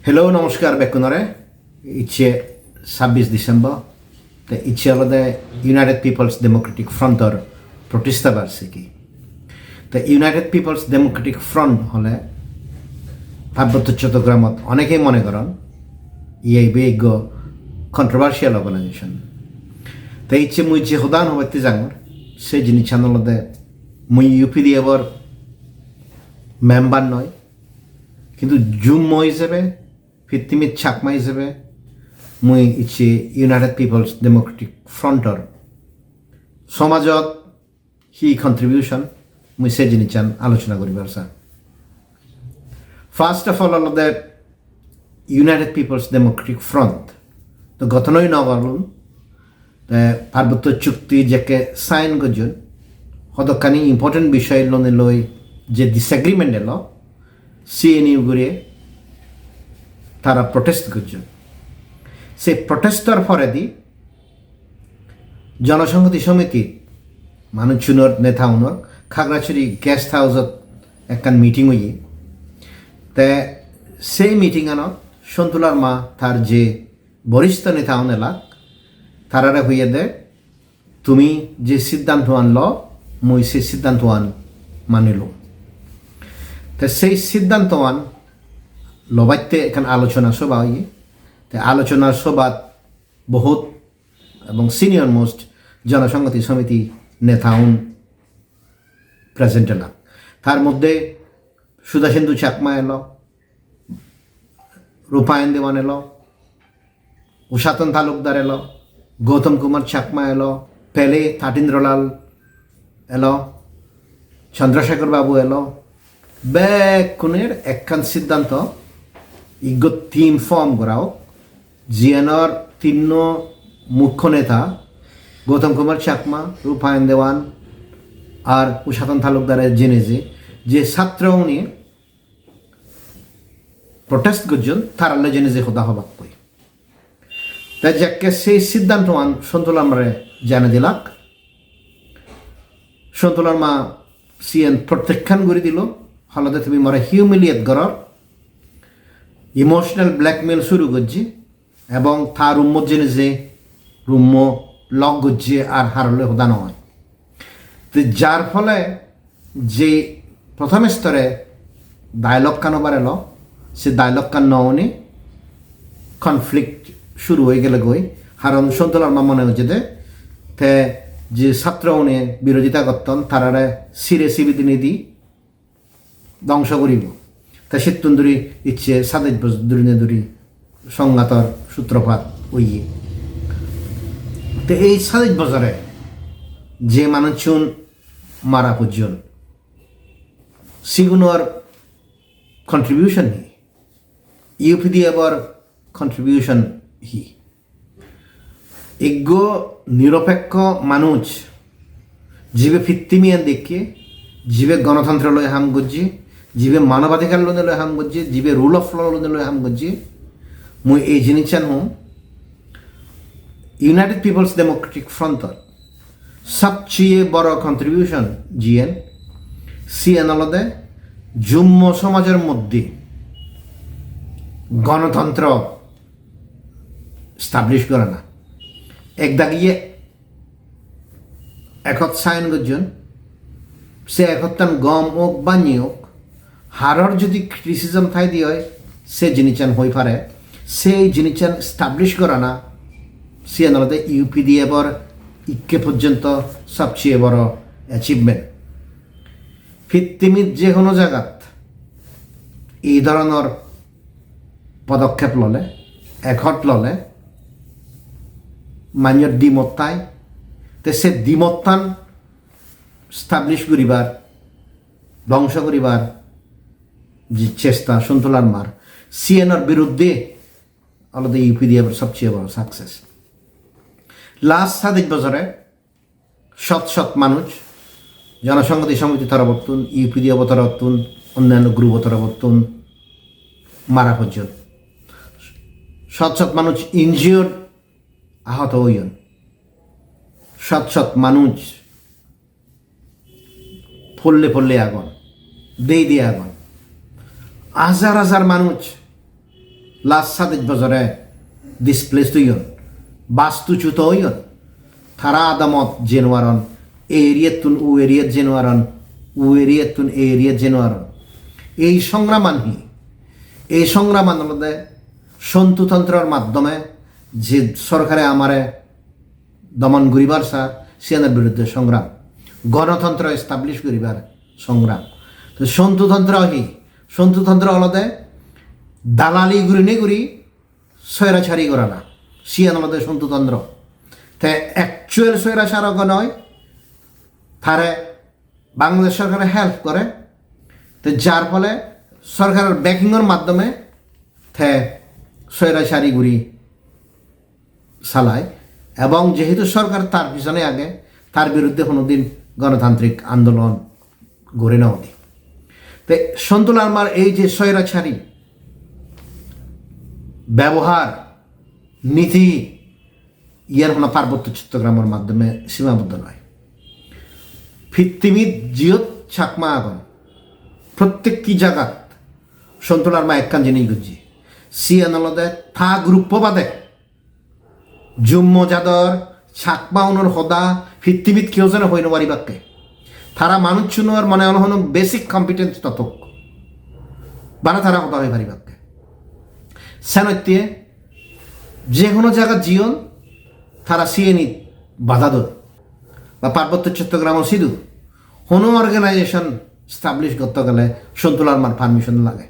Hello' নমস্কাৰ বেকুনৰে ইচ্ছে 26 ডিচেম্বৰ তো ইচ্ছে আলাদা ইউনাইটেড পিপলস ডেমোক্রেটিক ফ্রন্টর প্রতিষ্ঠা বার্ষিকী তো ইউনাইটেড পিপলস ডেমোক্রেটিক ফ্রন্ট হলে পার্বত্য চট্টগ্রামত অনেকেই মনে করেন এই বিজ্ঞ কন্ট্রোভার্সিয়াল অর্গানাইজেশন তো ইচ্ছে মুই যে হদান হবাইতে যাঙর সে জিনিস আনলদে মুই ইউপিডিএফর মেম্বার নয় কিন্তু জুম্ম হিসেবে ফিত্তিমিত চাকমা হিসেবে মুই ইচ্ছে ইউনাইটেড পিপলস ডেমোক্রেটিক ফ্রন্টর সমাজত হি কন্ট্রিবিউশন মুই সে জিনিস আলোচনা করিবার চাই। ফার্স্ট অফ অল আলাদা ইউনাইটেড পিপলস ডেমোক্রেটিক ফ্রন্ট তো গঠনই নগরুন পার্বত্য চুক্তি যাকে সাইন করছেন কতখানি ইম্পর্টেন্ট বিষয় লোনে লই যে ডিসএগ্রিমেন্ট এলো সিএনইউ করে তারা প্রটেস্ট করছেন। সেই প্রটেস্টর পরে দি জনসংহতি সমিতি মানুষজনের নেতা উনর খাগড়াছড়ি গেস্ট হাউসত একখান মিটিং হইয়ে তে সেই মিটিং আনত সন্তুলার মা তার যে বরিষ্ঠ নেতা এলাক তারারে হইয়ে দে তুমি যে সিদ্ধান্ত আনল মই সেই সিদ্ধান্ত মানিল। তো সেই সিদ্ধান্ত লবাইতে এখানে আলোচনা সভা হইয়ে তো আলোচনার সভাত বহুত এবং সিনিয়র মোস্ট জনসংহতি সমিতি নেতাউন প্রেজেন্ট এলাম। তার মধ্যে সুধাসিন্ধু চাকমা এলো, রূপায়ণ দেওয়ান এলো, উষাতন তালুকদার এলো, গৌতম কুমার চাকমা এলো, পেলে তাটিন্দ্রলাল এলো, চন্দ্রশেখর বাবু এলো। বেকুনের একখান সিদ্ধান্ত ইগো টিম ফর্ম করাও জিএনর তিন মুখ্য নেতা গৌতম কুমার চাকমা, রূপায়ণ দেওয়ান আর উষাতন তালুকদারের জেনে যে ছাত্র উনি প্রটেস্ট করছেন তার আল্লাহ জেনে যে হদা হবাক কই তাই যাকে সেই সিদ্ধান্ত সন্তুলার মারে জানে দিলাক। সন্তুলার মা সিএন প্রত্যাখ্যান করে দিল হলদে তুমি মরে হিউমিলিয়েট করার ইমোশনাল ব্ল্যাকমেল শুরু করছি এবং তার রুম্মত জেনে যে রুম্ম লক করছে আর হারলে হোদা নয়। তো যার ফলে যে প্রথম স্তরে ডায়লগ কানোবার এলো সে ডায়লগ কান নওনি কনফ্লিক্ট শুরু হয়ে গেলে গই হারণ সন্তুলার মা মনে হচ্ছে তে যে ছাত্র উনি বিরোধিতা করতেন তারারে সিরে সিবিতি নিদি ধ্বংস করিব তা শীতুন্দুরি ইচ্ছে সাদেজ দুরি সংঘাতর সূত্রপাত ওইয়ে। তো এই সাদেজ বছরে যে মানুষজন মারা পর্যন্ত সিগুনোর কন্ট্রিবিউশন হি ইউপিডিএফর কন্ট্রিবিউশন হি এগো নিরপেক্ষ মানুষ জীবে ফিত্তিমিয়ান দেখে জীবে গণতন্ত্র লয় হাম গজ্জি জীবে মানবাধিকার লোনে লয় হাম গজ্জি জীবে রুল অফ ল লোনে লয় হাম গজ্জি মুই এই জিনিস হুম ইউনাইটেড পিপলস ডেমোক্রেটিক ফ্রন্টর সবচেয়ে বড় কন্ট্রিবিউশন জিএন সিএন আলাদা যুম্ম সমাজের মধ্যে গণতন্ত্র স্টাবলিশ করে না একদাগিয়ে একত সাইন করছেন সে একতান গম হোক বা নিয়ে হোক হারর যদি ক্রিটিসিজম থাই দিয়ে হয় সে জিনিসান হয়ে পারে সেই জিনিসান স্টাবলিশ করে না সে আলাদা ইউপিডিএফর ইকে পর্যন্ত সবচেয়ে বড় অ্যাচিভমেন্ট। ফিত্তিমিত যে কোনো জায়গাত এই ধরনের পদক্ষেপ ললে একহত ললে মান্যর দ্বিমত্তায় তে সে দ্বিমত্তান স্টাবলিশ করিবার ধ্বংস করিবার যে চেষ্টা সন্তুলার মার সিএনর বিরুদ্ধে আলাদা ইউপিডিএফের সবচেয়ে বড় সাকসেস। লাস্ট 7 বছরে শত মানুষ জনসংহতি সমিতি তরবর্তুন ইউপিডিএফ তরবর্তুন অন্যান্য গ্রুপ তরবর্তুন মারা পর্যন্ত শত মানুষ ইনজিওর আহত হইন শত মানুষ ফললে আগুন দিয়ে আগুন হাজার মানুষ লাস্ট 7 বছরে ডিসপ্লেস হইন বাস্তুচ্যুত হইন তারা আদামত জেনুয়ারন এরিয়াতুন ও এরিয়াত জেনুয়ারন ও এরিয়াতুন এরিয়াত জেনুয়ারন এই সংগ্রামানহি এই সংগ্রামান মধ্যে সন্তুতন্ত্রের মাধ্যমে যে সরকারে আমারে দমন করিবার স্যার সেনার বিরুদ্ধে সংগ্রাম গণতন্ত্র এস্টাবলিশ করিবার সংগ্রাম তো সন্তুতন্ত্র হলদে দালালি গুরি নে গুরি স্বৈরাচারী করা না সিয়ান হলদে সন্তুতন্ত্র তে অ্যাকচুয়াল স্বৈরাচারক নয় তারে বাংলাদেশ সরকারে হেল্প করে তো যার ফলে সরকারের ব্যাকিংয়ের মাধ্যমে তে স্বৈরাচারী গুরি চালায় এবং যেহেতু সরকার তার পিছনে আগে তার বিরুদ্ধে কোনোদিন গণতান্ত্রিক আন্দোলন গড়ে নেওয়া দিই তো সন্তু লারমার এই যে স্বৈরাচারী ব্যবহার নীতি ইয়ার কোনো পার্বত্য চট্টগ্রামের মাধ্যমে সীমাবদ্ধ নয় ফিত্তিমিত জিয়ত চাকমা আগুন প্রত্যেকটি জায়গাত সন্তু লারমা একখান জিনিস গুজি সিয়ান আলাদা থা গ্রুপ বাদে জুম্ম যাদর ছাকমা অনুর হদা ফিত্তিমিত কেউ যেন হইন পারিবাকে তারা মানুষ চুনোর মনে হন বেসিক কম্পিটেন্স ততক বানা তারা হদা হয়ে পারিবাকে সেনত্যে যে কোনো জায়গা জিয়ন তারা সিএনি বাধা দর বা পার্বত্য চট্টগ্রাম সিধু কোনো অর্গানাইজেশন স্টাবলিশ করতে গেলে সন্তু লারমার পারমিশন লাগে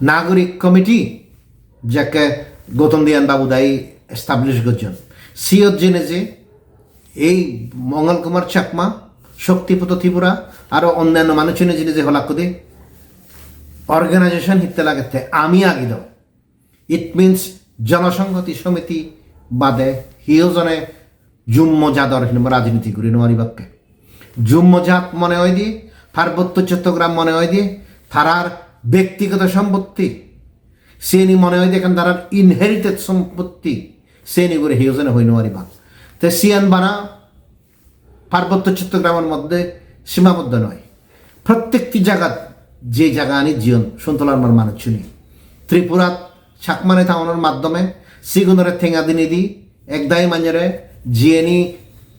নাগরিক কমিটি যাকে গৌতম দিয়ান বাবু দায়ী এস্টাবলিশ করছেন সিওত জেনে যে এই মঙ্গল কুমার চাকমা শক্তিপত ত্রিপুরা আরও অন্যান্য মানুষজনে জেনে যে হলাকুদি অর্গানাইজেশন হিতে লাগেতে আমি আগে দাও ইট মিনস জনসংহতি সমিতি বাদে হিওজনে জুম্ম জাদর রাজনীতি করি নোয়ারি বাক্যে জুম্ম জাত মনে হয় দিয়ে পার্বত্য চট্টগ্রাম মনে হয় দিয়ে তারার ব্যক্তিগত সম্পত্তি সেনি মনে হয় দেখেন তারার ইনহেরিটেড সম্পত্তি সেনি করে হিওজনে হই নোয়ারি বাক তো সিয়ান বানা পার্বত্য চট্টগ্রামের মধ্যে সীমাবদ্ধ নয় প্রত্যেকটি জায়গা যে জায়গা আনি জীবন সন্তু লারমার মানুষ শুনি ত্রিপুরাত ছাকমানে থামানোর মাধ্যমে সিগুনরে ঠেঙা দিনে দি একদাই মাঞ্জরে জিএনি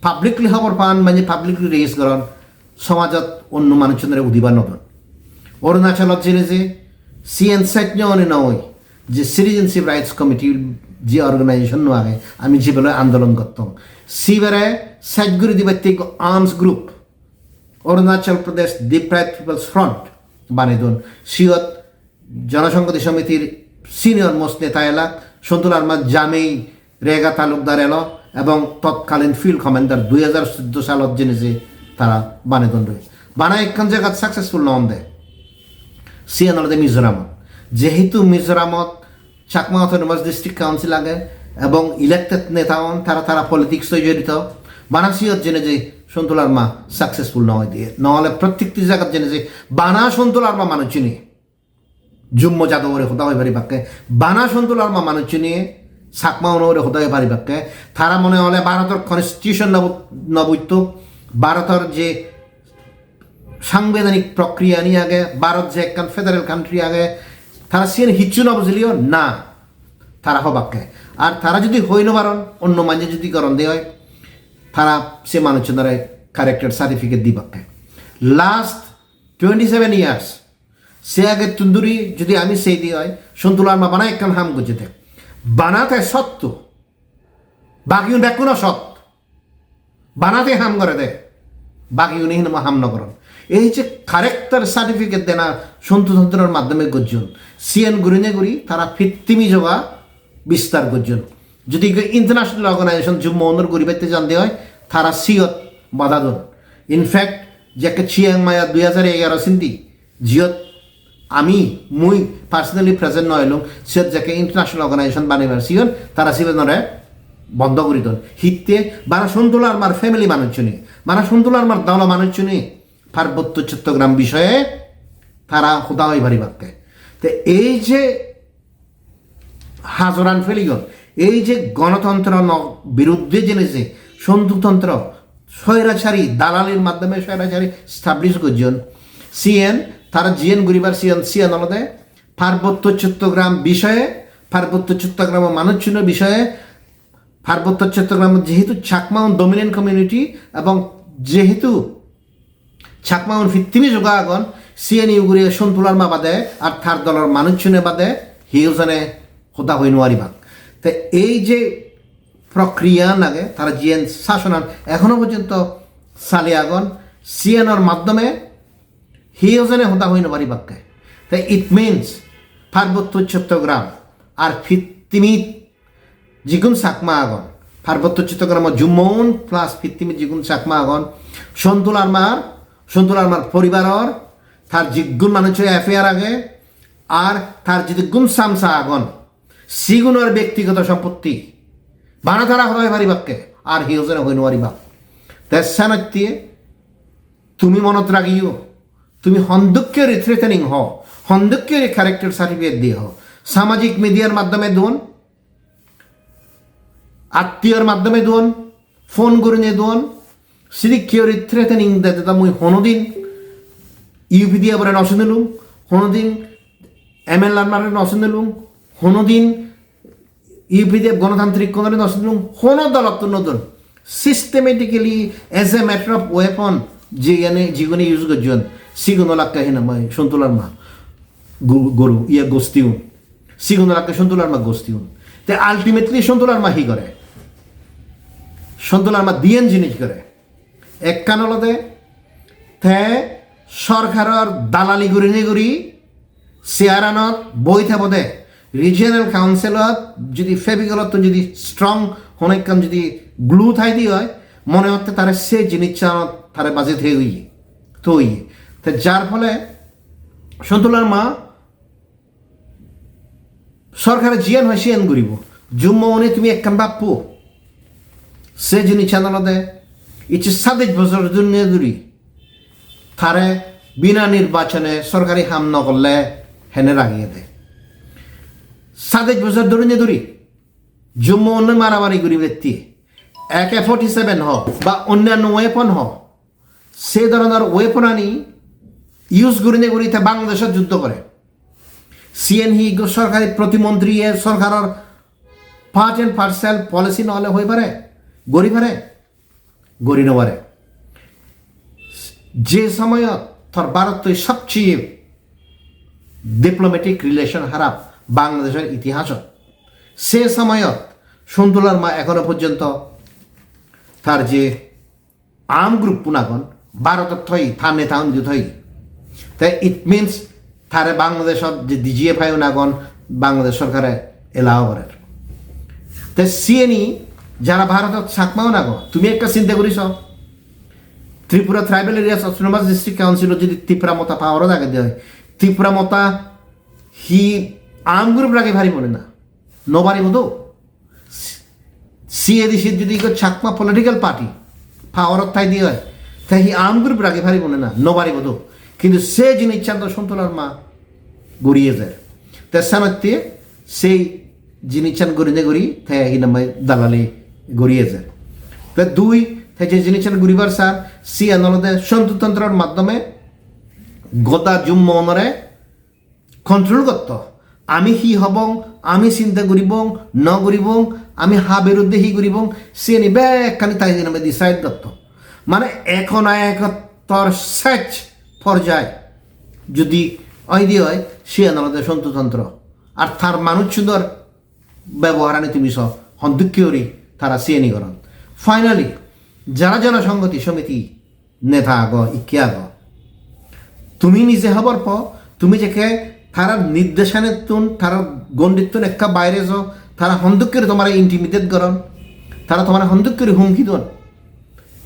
পাবলিকলি খবর পান মানে পাবলিকলি রেজ করেন সমাজত অন্য মানুষজনের উদিবার নতুন অরুণাচলত জেনে যে সিএন সাইট নয় যে সিটিজেনশিপ রাইটস কমিটি যে অর্গানাইজেশন আগে আমি যেভাবে আন্দোলন করতাম সিবারে সাইটগুড়ি দিবাত্তিক arms group Arunachal Pradesh deprived people's front বানেদন সিয়ত Janasamhati সমিতির সিনিয়র মোস্ট নেতা এলা সন্তু লারমার জামেই রেগা তালুকদার এলো এবং তৎকালীন ফিল্ড কমান্ডার 2014 সালত জেনেছে তারা বানেদন রয়েছে বানা একখান জায়গা সাকসেসফুল নন দেয় সিয়ান আলাদা মিজোরামত যেহেতু মিজোরামত চাকমা অটোনমাস ডিস্ট্রিক্ট কাউন্সিল আগে এবং ইলেক্টেড নেতা হন তারা পলিটিক্স জড়িত বানা সিয়ত জেনে যে সন্তু লারমা সাকসেসফুল নয় দিয়ে নহলে প্রত্যেকটি জায়গা জেনে যে বানা সন্তু লারমা মানুষ চিনি জুম্ম যাদবরে হোদা হয়ে পারিবাকে বানা সন্তু লারমা মানুষ চিনি চাকমা অনুরে হোদা হয়ে পারিবাকে তারা মনে হলে ভারতের কনস্টিটিউশন নবৈত ভারতের যে সাংবিধানিক প্রক্রিয়া নিয়ে আগে ভারত যে একখান ফেডারেল কান্ট্রি আগে তারা সিএন হিচ্ছু না বুঝলিও না তারা হবাকে আর তারা যদি হইল পারন অন্য মাঝে যদি করণ দিয়ে হয় তারা সে মানুষজনের ক্যারেক্টার সার্টিফিকেট দিবাকে লাস্ট 27 ইয়ার্স সে আগে তুন্দুরি যদি আমি সেই দিয়ে হয় সন্তু লারমা বানা একখান হাম গুজেতে বানাতে সত্য বাকি দেখো না সৎ বানাতে হাম করে দে বাকি উনি হাম নকরণ এই যে ক্যারেক্টার সার্টিফিকেট দেনা সন্তুতন্ত্রের মাধ্যমে গর্জন সিএন গুরিনে গুরি তারা ফিত্তিমি জগা বিস্তার গর্জন যদি ইন্টারন্যাশনাল অর্গানাইজেশন জুম্ম অনুর গরিবাইতে জানতে হয় তারা সিয়ত বাধা দন ইনফ্যাক্ট যাকে চিয়াং মায়া 2011 সিন্দি জিয়ত আমি মুই পার্সোনালি প্রেজেন্ট নইলাম সিয়ত যাকে ইন্টারন্যাশনাল অর্গানাইজেশন বানিবার সিয়ন তারা সিবেনরে বন্ধ করি দন হিতে বানা সন্তু লারমার ফ্যামিলি মানুষ চুনি বানা সন্তু লারমার দল মানুষ চুনি পার্বত্য চট্টগ্রাম বিষয়ে তারা হোদা হয়ে পারিবাকে তো এই যে হাজরান ফেলিগন এই যে গণতন্ত্র বিরুদ্ধে জেনেছে সন্তুতন্ত্র স্বৈরাচারী দালালির মাধ্যমে স্বৈরাচারী স্টাবলিশ করছেন সিএন তারা জিএন গরিবার সিএন আলাদা পার্বত্য চট্টগ্রাম বিষয়ে পার্বত্য চট্টগ্রাম মানুষজনের বিষয়ে পার্বত্য চট্টগ্রাম যেহেতু চাকমাউন ডমিনেন্ট কমিউনিটি এবং যেহেতু চাকমাউন ফিত্তিমি যোগা আগন সিএন ইউগুৰি সন্তুলাৰ মা বাদে আর থার দলৰ মানুষজনে বাদে হিউজনে হতা হই নোৱাৰিবা তো এই যে প্রক্রিয়া লাগে তারা জিএন শাসনান এখনো পর্যন্ত চালি আগন সিএনর মাধ্যমে হিউজনে হতা হই নোৱাৰিবাকে তো ইট মিনস পার্বত্য চট্টগ্রাম আর ফিত্তিমিত যিগুণ চাকমা আগন পার্বত্য চট্টগ্রাম জুম্মন প্লাস ফিত্তিমিত যিগুণ চাকমা আগন সন্তুলার মার পরিবারর তার যিগুণ মানুষের এফআইআর আগে আর তার যিগুণ সামসা আগন সিগুণের ব্যক্তিগত সম্পত্তি বানা তারা হতে পারিবাকে আর হিউজনে হই নোৱাৰিবা তেসানত্যে তুমি মনত রাখিও তুমি হন্দক্যের থ্রেটেনিং হ হন্দক্যের ক্যারেক্টার সার্টিফিকেট দিয়ে হ সামাজিক মিডিয়ার মাধ্যমে দোন আত্মীয়র মাধ্যমে দোন ফোন করে নিয়ে দোন সিরিকিওর থ্রেটেনিং দেতে মুই হনোদিন ইউপি দিয়ে আবার নসুনিলুম হনোদিন এমএলআর মারে নসুনিলুম হনোদিন ইউপি দিয়ে গণতান্ত্রিক কোণে নসুনিলুম হনো দলত নতুন systematically as a matter of weapon যেগুলো ইউজ করছেন সিগুণ লাক্কা হিনা মই সন্তুলার মা গরু ইয়ে গোস্তিউন সিগুণ লাক্কা সন্তুলার মা গোস্তিউন তে আলটিমেটলি সন্তুলার মা হি করে সন্তুলার মা দিয়েন জিনিস করে এক কানলতে তে সরকারের দালালি গুড়ি চেয়ারানত বই থাকতে রিজিয়নাল কাউন্সিলত যদি ফেবিকলত যদি স্ট্রং হনেকান যদি গ্লু থাই দি হয় মনে হতে তারা সে জিনিস তারা বাজে থে তো যার ফলে সন্তুলার মা সরকারের জিয়ান হয় সিয়ান করিব জুম্মনে তুমি একখান বাপ্পু সে জিনিস আদালতে ইচ্ছে 27 বছর দুনিয়া দূরি তারে বিনা নির্বাচনে সরকারি হাম ন করলে হেনে রাগিয়ে দেয় 27 বছর দুনিয়া দূরি জুম্মনে মারামারি করি ব্যক্তি AK-47 হোক বা অন্যান্য ওয়েপন হোক সে ধরনের ওয়েপন আনি ইউজ করি তা বাংলাদেশের যুদ্ধ করে সিএনহি সরকারি প্রতিমন্ত্রী সরকারের পার্ট এন্ড পার্সেল পলিসি নহলে হয়ে পারে গড়ি নপারে যে সময় তোর ভারত সবচেয়ে ডিপ্লোমেটিক রিলেশন হারাপ বাংলাদেশের ইতিহাসত সে সময়ত সন্তুলার মা এখনো পর্যন্ত তার যে আর্ম গ্রুপ পুনাগন ভারতত থই থার নেতা থই তাই ইট মিনস তারে বাংলাদেশত যে DGFI নাগন বাংলাদেশ সরকারে এলাও করে তাই সিএনই যারা ভারতত চাকমাও নাগ তুমি একটা চিন্তা করিস Tripura tribal areas autonomous district কাউন্সিলত যদি ত্রিপুরা মতা পাওয়ারও থাকে দেয় ত্রিপুরা মতা হি আর্ম গ্রুপ রাখে ভারি বলে না নবারি মতো সিএডিসির যদি চাকমা পলিটিক্যাল পার্টি পাওয়ারত থাই দিয়ে হয় তাই হি আর্ম গ্রুপ রাখে ভারি বলে না নবারি মতো কিন্তু সে জিনিস চান্দ সন্তুলার মা গড়িয়ে যায় তেসানত্যে সেই জিনিস চান গড়ি তাই হি নামাই দালালি গড়িয়ে যায় তা দুই তাই যে জিনিস চান গড়িবার স্যার সি আন্দোলনে সন্তুতন্ত্রের মাধ্যমে গোটা জুম্মনরে কন্ট্রোল করত আমি হি হবং আমি চিন্তা করিব ন করিব আমি হা বিরুদ্ধে হি করিব সে নিবে একখানি তাই নামে ডিসাইড করত মানে এখন একত্তর সেচ পর্যায় যদি দিয়ে হয় সে আদালতে সন্তুতন্ত্র আর তার মানুষ সুন্দর ব্যবহার আনি তুমি সব হন্দুক্যরি তারা সিএনি করন ফাইনালি যারা জনসংহতি সমিতি নেতা আগ ইকে আগ তুমি নিজে হবার পর তুমি যেকে তারা নির্দেশানে তুন তারা গণ্ডিতুন একটা বাইরে যাও তারা হন্দুক্যরি তোমার ইন্টিমিডেট করন তারা তোমার হন্দুক্যরি হুমকি দন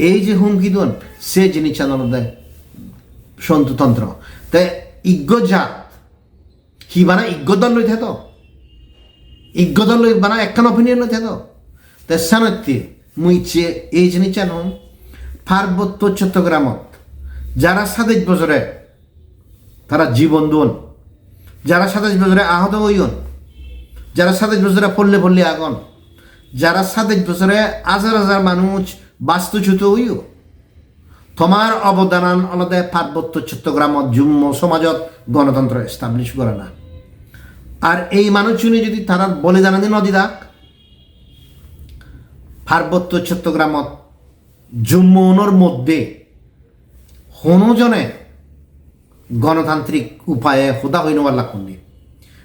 এই যে হুমকি দন সে জিনিস আদালতে সন্তুতন্ত্র তাই ইজ্ঞ জাত হি বানা ইজ্ঞদল লই থাকো ইজ্ঞদল লই বানা একখান অপিনিয়ন লই থাকো তাই সানত্যে মুই এই জিনিস জানো পার্বত্য চট্টগ্রামত যারা 27 বছরে তারা জীবন দোন যারা 27 বছরে আহত হইন যারা 27 বছরে পড়লে আগন যারা 27 বছরে হাজার মানুষ বাস্তুচ্যুত হইও তোমার অবদান আলাদা পার্বত্য চট্টগ্রামত জুম্ম সমাজত গণতন্ত্র এস্টাবলিশ করে না আর এই মানুষজনে যদি তারা বলিদানে নদী দাক পার্বত্য চট্টগ্রামত জম্মুর মধ্যে হনুজনে গণতান্ত্রিক উপায়ে হোদা হইন লাগুন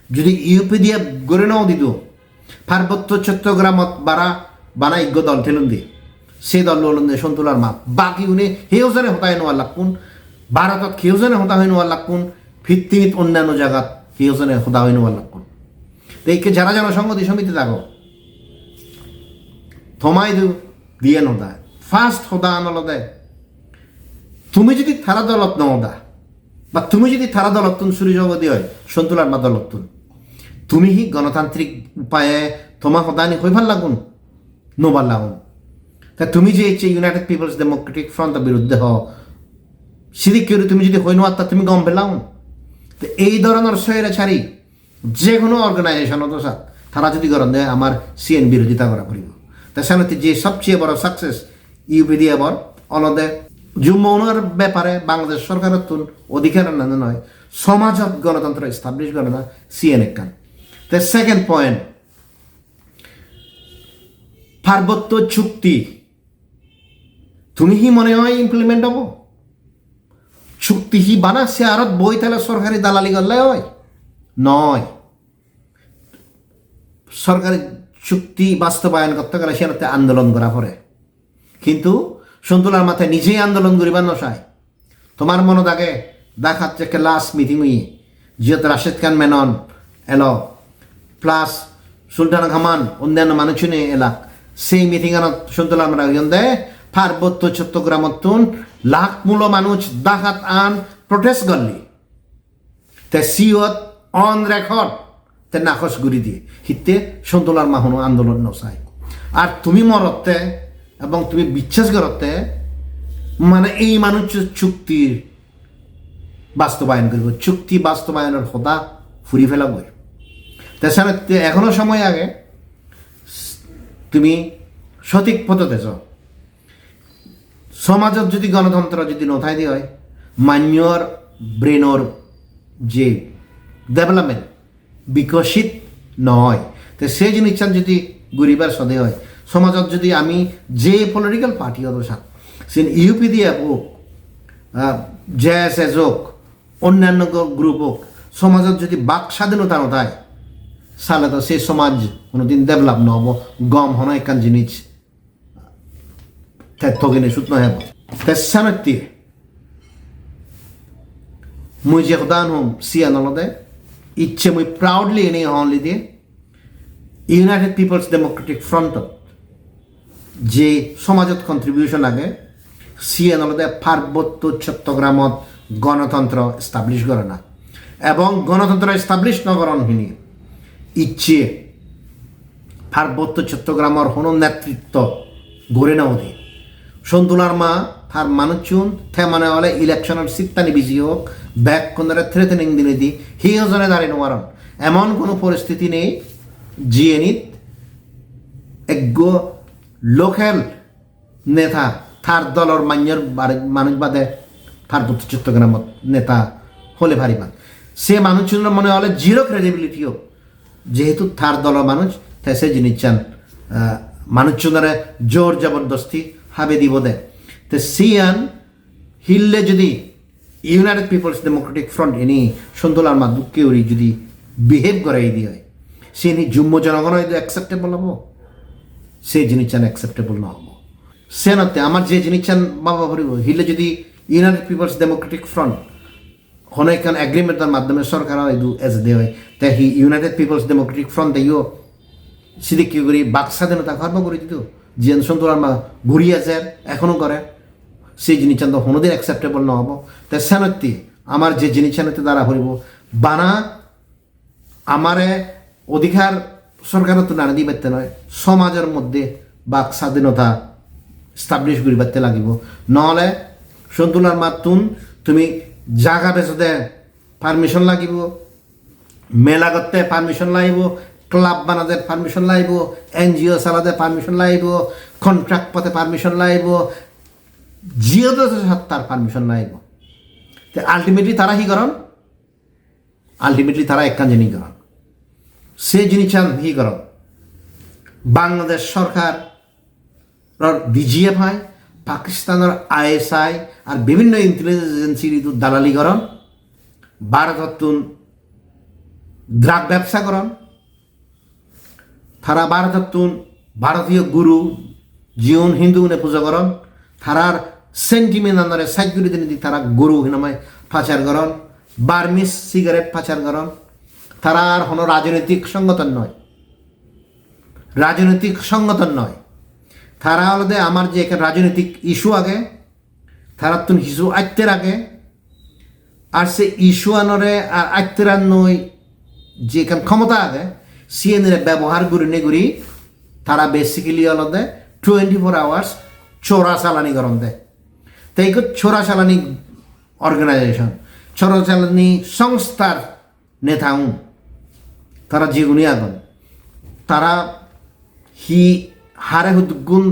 যদি ইউপি দিয়ে গড়ে নাও দিত পার্বত্য চট্টগ্রামত বানা ইজ্ঞ দল ঠেলুন দিয়ে সেই দল ললুন দিয়ে সন্তুলার মা বাকি উনি সেউজনে হতাই নোয়ার লাগুন ভারতত সেউজনে হতা হয়ে নোয়ার লাগুন ভিত্তিমিত অন্যান্য জায়গাত সেউজনে হতা হয়ে নোয়ার লাগুন তো এইকে যারা জনসংহতি সমিতি থাকো থমাই দিয়ে নদা ফার্স্ট হদা আনলদে তুমি যদি থারা দলত নদা বা তুমি যদি থারা দলতুন সূর্যজগতী হয় সন্তুলার মা দলতুন তুমি হি গণতান্ত্রিক উপায়ে তোমার হদানি হইবার লাগুন নোবার লাগুন তা তুমি যে ইউনাইটেড পিপলস ডেমোক্রেটিক ফ্রন্টের বিরুদ্ধে হও সিদিক করে তুমি যদি হই নোয়ার তা তুমি গম পেলাম তো এই ধরনের স্বৈরাচারী যে কোনো অর্গানাইজেশন তারা যদি করেন দেয় আমার সিএন বিরোধিতা করা করিব তাছাড়া যে সবচেয়ে বড় সাকসেস ইউপি দিয়ে বর অলদে জুম্মনের ব্যাপারে বাংলাদেশ সরকারের তুন অধিকার নয় সমাজত গণতন্ত্র এস্টাবলিশ করে না সিএন কান The second point, পার্বত্য চুক্তি তুমি হি মনে হয় ইমপ্লিমেন্ট হবো চুক্তি হি বানাচ্ছে আরত বই তাহলে সরকারি দালালি করলে হয় নয় সরকারি চুক্তি বাস্তবায়ন করতে গেলে সেটাতে আন্দোলন করা পড়ে কিন্তু সন্তুলার মাথায় নিজেই আন্দোলন করিবার নশায় তোমার মনে থাকে দেখাচ্ছে একটা লাস্ট মিটিং হইয়ে যেহেতু রাশেদ খান মেনন এলো প্লাস সুলতান খামান অন্যান্য মানুষ নিয়ে এলাক সেই মিটিংত সন্তুলার মারা দেয় পার্বত্য চট্টগ্রামতুন লাখ মূল মানুষ ডাকাত আন প্রটেস্ট করলি তে সিওত অন রেকর্ড তে নাকচ গুড়ি দিয়ে হিতে সন্তুলার মাহনো আন্দোলন নচায় আর তুমি মরতে এবং তুমি বিশ্বাস করতে মানে এই মানুষ চুক্তির বাস্তবায়ন করব চুক্তি বাস্তবায়নের হতা ফুরি ফেলাবই তাছাড়া এখনো সময় আগে তুমি সঠিক পদ্ধতি যাও সমাজত যদি গণতন্ত্র যদি নথাই দিয়ে হয় মান্যর ব্রেনর যে ডেভেলপমেন্ট বিকশিত নয় তো সেই জিনিসটা যদি গরিবার সদে হয় সমাজত যদি আমি যে পলিটিক্যাল পার্টি অবসাদ সে ইউপি দিয়ে হোক জেএসএস হোক অন্যান্য গ্রুপ হোক সমাজত যদি বাক স্বাধীনতা নথায় সালে তো সেই সমাজ কোনোদিন ডেভেলপ নহব গম হন একান জিনিস থগিনে সুত নহব তেসানতি মুই যে সদান হম সিয়ান অলদে ইচ্ছে মুই প্রাউডলি এনে হনলি দিয়ে ইউনাইটেড পিপলস ডেমোক্রেটিক ফ্রন্টত যে সমাজত কন্ট্রিবিউশন আগে সিএন অলদে পার্বত্য চট্টগ্রামত গণতন্ত্র এস্টাবলিশ করে না এবং গণতন্ত্র এস্টাবলিশ নগরণ হিনি ইচ্ছে পার্বত্য চট্টগ্রামের হন নেতৃত্ব গড়ে নাও দিয়ে সন্তুলার মা তার মানুষজন মানে হলে ইলেকশনের সিটটানি বিজি হোক ব্যাক কোন থ্রেটেনিং দিনে দি হিজনে দাঁড়িয়ে নেওয়ার এমন কোনো পরিস্থিতি নেই জিএনিত এজ্ঞ লোকাল নেতা তার দলর মান্যর মানুষ বাদে পার্বত্য চট্টগ্রামত নেতা হলে ভারিবান সে মানুষজনের মনে হলে জিরো ক্রেডিবিলিটি হোক যেহেতু তার দল মানুষ তাই সে জিনিস চান মানুষজনের জোর জবরদস্তি হাবে দিব দেয় তো সিয়ান হিললে যদি ইউনাইটেড পিপলস ডেমোক্রেটিক ফ্রন্ট এনি সন্তুলার মা দুঃখে উড়ি যদি বিহেভ করাই দিয়ে হয় সে নি জুম্ম জনগণ হয়তো অ্যাকসেপ্টেবল হবো সেই জিনিস চান অ্যাকসেপ্টেবল না হবো সে নতে আমার যে জিনিস চান বাবা ভরিব হিলে যদি ইউনাইটেড পিপলস ডেমোক্রেটিক ফ্রন্ট হনইকান এগ্রিমেন্টের মাধ্যমে সরকার হয়তো এজ দেয় হয় তাই হি ইউনাইটেড পিপলস ডেমোক্রেটিক ফ্রন্ট দেও সিদিক কি করি বাক স্বাধীনতা খর্ব করে দিত জিয়ান সন্তুলার মা ঘুরিয়ে যায় এখনও করে সেই জিনিস চান তো হনোদিন অ্যাকসেপ্টেবল না হবো তাই সেনতি আমার যে জিনিস চানতে দ্বারা ভরিব বানা আমারে অধিকার সরকার তো নানা দিয়ে পারতে নয় সমাজের মধ্যে বাক স্বাধীনতা স্টাবলিশ করি পারতে লাগিব নহলে সন্তুলার মাতুন তুমি জায়গা বেচতে পারমিশন লাগিব মেলা করতে পারমিশন লাগিব ক্লাব বানাতে পারমিশন লাগিব এনজিও চালাতে পারমিশন লাগিব কন্ট্রাক্ট পথে পারমিশন লাগিব জিওতে তার পারমিশন লাগিব আলটিমেটলি তারা কি করেন আলটিমেটলি তারা একখান জিনিস করেন সে জিনিসান হি কর বাংলাদেশ সরকার DGFI পাকিস্তানের ISI আর বিভিন্ন ইন্টেলিজেন্স এজেন্সির দালালি করন ভারততুন ড্রাগ ব্যবসা করন তারা ভারততুন ভারতীয় গুরু জীবন হিন্দু পূজা করন তারার সেন্টিমেন্ট আনারে সাইকুরি দিন তারা গরু হিনামায় পাচার করন বার্মিস সিগারেট পাচার করন তারা আর কোনো রাজনৈতিক সংগঠন নয় তারা আলাদা আমার যে একটা রাজনৈতিক ইস্যু আগে তারা তুন ইস্যু আত্মের আগে আর সে ইস্যু আনরে আর আত্মের নই যে এখান ক্ষমতা আগে সিএনএর ব্যবহার করি তারা বেসিক্যালি আলাদা 24 আওয়ার্স চোরা চালানি গরম দেয় তাই চোরা চালানি অর্গানাইজেশন চোরা চালানি সংস্থার নেতা তারা যেগুনি আগুন তারা হারে গুণ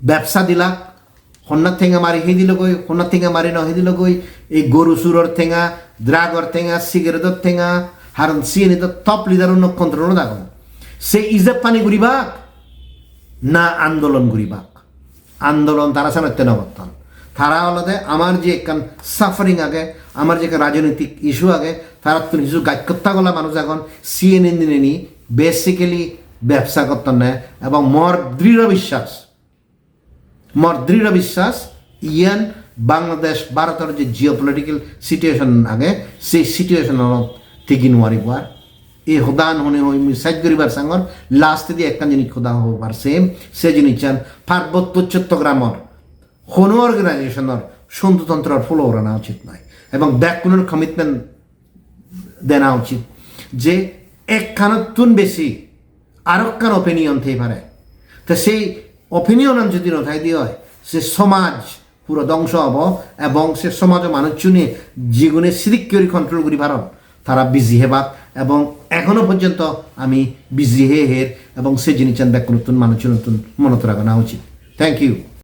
ব্যবসা দিলাক হন্নার ঠেঙা মারি হে দিল গই হন্নার ঠেঙা মারি ন হে দিল গই এই গরু সুরর ঠেঙা দ্রাগর ঠেঙা সিগারেটর ঠেঙা হারন সিএনএ তো টপ লিডার কন্ট্রোল দেখুন সে ইজাব পানি ঘুরিবাক না আন্দোলন ঘুরিবাক আন্দোলন তারা সামনে নবর্তন তারা আলাদা আমার যে একখান সাফারিং আগে আমার যে রাজনৈতিক ইস্যু আগে তারা তো কিছু গায়কত্তা গলা মানুষ এখন সিএনএ দিনে নি বেসিক্যালি ব্যবসা করতে নেয় এবং মর দৃঢ় বিশ্বাস ইয়ান বাংলাদেশ ভারতের যে জিওপলিটিক্যাল সিচুয়েশন আগে সেই সিচুয়েশন থেকে নোয়ারিবার এই হদান হনে হই সাইড করিবার সাঙ্গর লাস্ট দিয়ে একটা জিনিস খোদা হবার সেম সে জিনিস চান পার্বত্য চট্টগ্রামর কোনো অর্গানাইজেশনের সন্তুতন্ত্রের ফলো রানা উচিত নয় এবং ব্যাকুনের কমিটমেন্ট দেনা উচিত যে একখানতুন বেশি আরক্ষণ ওপিনিয়ন থাই পারে তো সেই ওপিনিয়ন যদি নথাই দিয়ে হয় সে সমাজ পুরো ধ্বংস হব এবং সে সমাজ মানুষ নিয়ে যেগুলো সিরিক্যরি কন্ট্রোল করি পারন তারা বিজি হেবাক এবং এখনো পর্যন্ত আমি বিজি হের এবং সে জিনিস ব্যাক নতুন মানুষ নতুন মনত রাখা উচিত থ্যাংক ইউ